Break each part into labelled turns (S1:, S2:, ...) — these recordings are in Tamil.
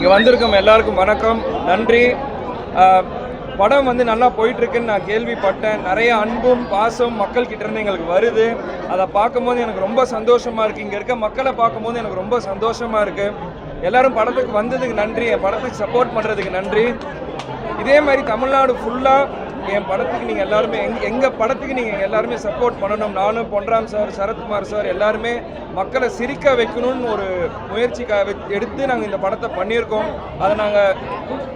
S1: இங்கே வந்திருக்கும் எல்லாருக்கும் வணக்கம், நன்றி. படம் வந்து நல்லா போயிட்டுருக்குன்னு நான் கேள்விப்பட்டேன். நிறைய அன்பும் பாசம் மக்கள்கிட்ட இருந்து எங்களுக்கு வருது. அதை பார்க்கும்போது எனக்கு ரொம்ப சந்தோஷமாக இருக்குது. இங்கே இருக்க மக்களை பார்க்கும்போது எனக்கு ரொம்ப சந்தோஷமாக இருக்குது. எல்லோரும் படத்துக்கு வந்ததுக்கு நன்றி, என் படத்துக்கு சப்போர்ட் பண்ணுறதுக்கு நன்றி. இதே மாதிரி தமிழ்நாடு ஃபுல்லாக என் படத்துக்கு நீங்கள் எல்லாருமே எங்கள் படத்துக்கு நீங்கள் எல்லாருமே சப்போர்ட் பண்ணணும். நானும் பொன்ராம் சார், சரத்குமார் சார் எல்லாருமே மக்களை சிரிக்க வைக்கணும்னு ஒரு முயற்சிக்காக எடுத்து நாங்கள் இந்த படத்தை பண்ணியிருக்கோம். அதை நாங்கள்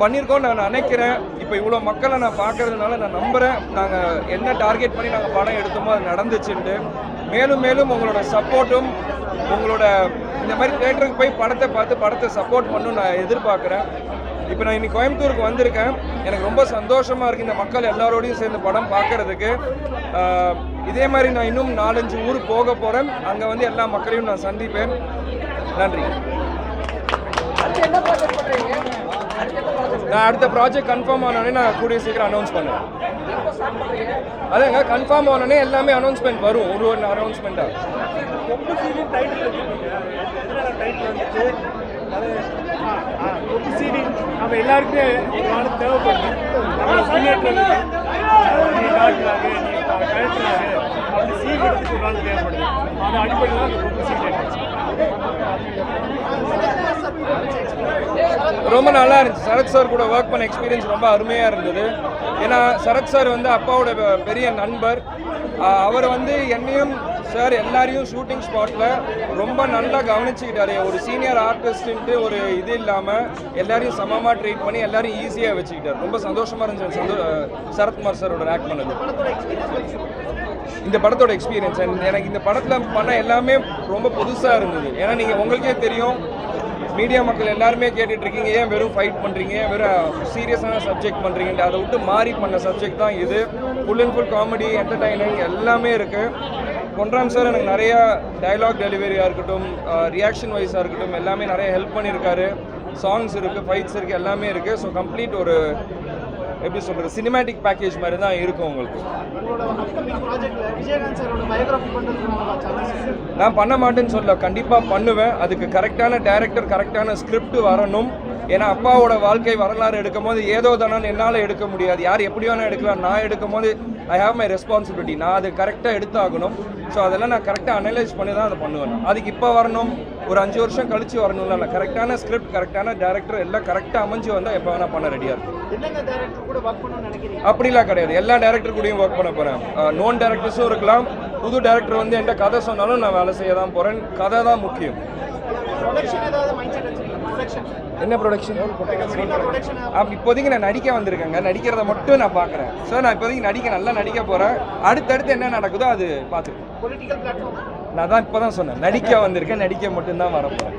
S1: பண்ணியிருக்கோம் நான் நினைக்கிறேன். இப்போ இவ்வளோ மக்களை நான் பார்க்கறதுனால நான் நம்புகிறேன் நாங்கள் என்ன டார்கெட் பண்ணி நாங்கள் படம் எடுத்தோமோ அது நடந்துச்சுன்ட்டு. மேலும் மேலும் உங்களோட சப்போர்ட்டும் உங்களோட இந்த மாதிரி தேட்டருக்கு போய் படத்தை பார்த்து படத்தை சப்போர்ட் பண்ணணும்னு நான் எதிர்பார்க்குறேன். இப்போ நான் இன்னைக்கு கோயம்புத்தூருக்கு வந்திருக்கேன். எனக்கு ரொம்ப சந்தோஷமாக இருக்குது இந்த மக்கள் எல்லாரோடையும் சேர்ந்து படம் பார்க்கறதுக்கு. இதே மாதிரி நான் இன்னும் 4-5 ஊர் போக போகிறேன். அங்கே வந்து எல்லா மக்களையும் நான் சந்திப்பேன். நன்றி. நான் அடுத்த ப்ராஜெக்ட் கன்ஃபார்ம் ஆனோடனே நான் கூடிய சீக்கிரம் அனௌன்ஸ் பண்ணுவேன். அதாங்க கன்ஃபார்ம் ஆனோடனே எல்லாமே அனௌன்ஸ்மெண்ட் வரும். ஒரு அனௌன்ஸ்மெண்ட்டாக
S2: நம்ம எல்லாருக்குமே தேவைப்படுது. தேவைப்படுது. அந்த அடிப்படையில் தான்
S1: ரொம்ப நல்லா இருந்துச்சு. சரத் சார் கூட ஒர்க் பண்ண எக்ஸ்பீரியன்ஸ் ரொம்ப அருமையாக இருந்தது. ஏன்னா சரத் சார் வந்து அப்பாவோட பெரிய நண்பர். அவர் வந்து என்னையும் சார் எல்லாரையும் ஷூட்டிங் ஸ்பாட்டில் ரொம்ப நல்லா கவனிச்சுக்கிட்டாரு. ஒரு சீனியர் ஆர்டிஸ்ட்டு ஒரு இது இல்லாமல் எல்லாரையும் சமமாக ட்ரீட் பண்ணி எல்லாரையும் ஈஸியாக வச்சுக்கிட்டார். ரொம்ப சந்தோஷமாக இருந்துச்சு சரத்குமார் சாரோட ஆக்ட் பண்ணது. இந்த படத்தோட எக்ஸ்பீரியன்ஸ் எனக்கு இந்த படத்தில் பண்ண எல்லாமே ரொம்ப புதுசாக இருந்தது. ஏன்னா நீங்கள் உங்களுக்கே தெரியும், மீடியா மக்கள் எல்லாருமே கேட்டுட்ருக்கீங்க, ஏன் வெறும் ஃபைட் பண்ணுறீங்க, வெறும் சீரியஸான சப்ஜெக்ட் பண்ணுறீங்கன்ட்டு. அதை விட்டு மாறி பண்ண சப்ஜெக்ட் தான் இது. Full and full comedy, entertaining எல்லாமே இருக்குது. பொன்ராம் சார் எனக்கு நிறையா டைலாக் டெலிவரியாக இருக்கட்டும், ரியாக்ஷன் வைஸாக இருக்கட்டும் எல்லாமே நிறைய ஹெல்ப் பண்ணியிருக்காரு. சாங்ஸ் இருக்குது, ஃபைட்ஸ் இருக்குது, எல்லாமே இருக்குது. ஸோ கம்ப்ளீட் ஒரு எப்படி சொல்கிறது சினிமேட்டிக் பேக்கேஜ் மாதிரி தான் இருக்கும் உங்களுக்கு. நான் பண்ண மாட்டேன்னு சொல்ல, கண்டிப்பாக பண்ணுவேன். அதுக்கு கரெக்டான டைரக்டர், கரெக்டான ஸ்கிரிப்ட் வரணும். ஏன்னா அப்பாவோட வாழ்க்கை வரலாறு எடுக்கும் போது ஏதோ தானே என்னால் எடுக்க முடியாது. யார் எப்படி வேணால் எடுக்கலாம். நான் எடுக்கும் போது ஐ ஹாவ் மை ரெஸ்பான்சிபிலிட்டி. நான் அது கரெக்டாக எடுத்தாகணும். ஸோ அதெல்லாம் நான் கரெக்டாக அனலைஸ் பண்ணி தான் அதை பண்ணுவேன். அதுக்கு இப்போ வரணும், ஒரு 5 வருஷம் கழிச்சு வரணும்ல. இல்லை, கரெக்டான ஸ்கிரிப்ட், கரெக்டான டேரக்டர் எல்லாம் கரெக்டாக அமைஞ்சு வந்தால் எப்போ வேணால் பண்ண ரெடியாக இருக்கும். அப்படிலாம் கிடையாது. எல்லா டேரக்டர் கூடயும் ஒர்க் பண்ண போகிறேன். நோன் டேரக்டர்ஸும் இருக்கலாம். புது டேரக்டர் வந்து என்கிட்ட கதை சொன்னாலும் நான் வேலை செய்ய தான் போகிறேன். கதை தான் முக்கியம். என்ன ப்ரொடக்ஷன்? இப்போதைக்கு நான் நடிக்க வந்திருக்கேங்க. நடிக்கிறத மட்டும் நான் பார்க்குறேன். சார் நான் இப்போதைக்கு நல்லா நடிக்க போகிறேன். அடுத்தடுத்து என்ன நடக்குதோ அது பார்த்துருக்கேன். நான் தான் இப்போ தான் சொன்னேன், நடிக்க வந்திருக்கேன். நடிக்க மட்டும்தான் வரப்போகிறேன்.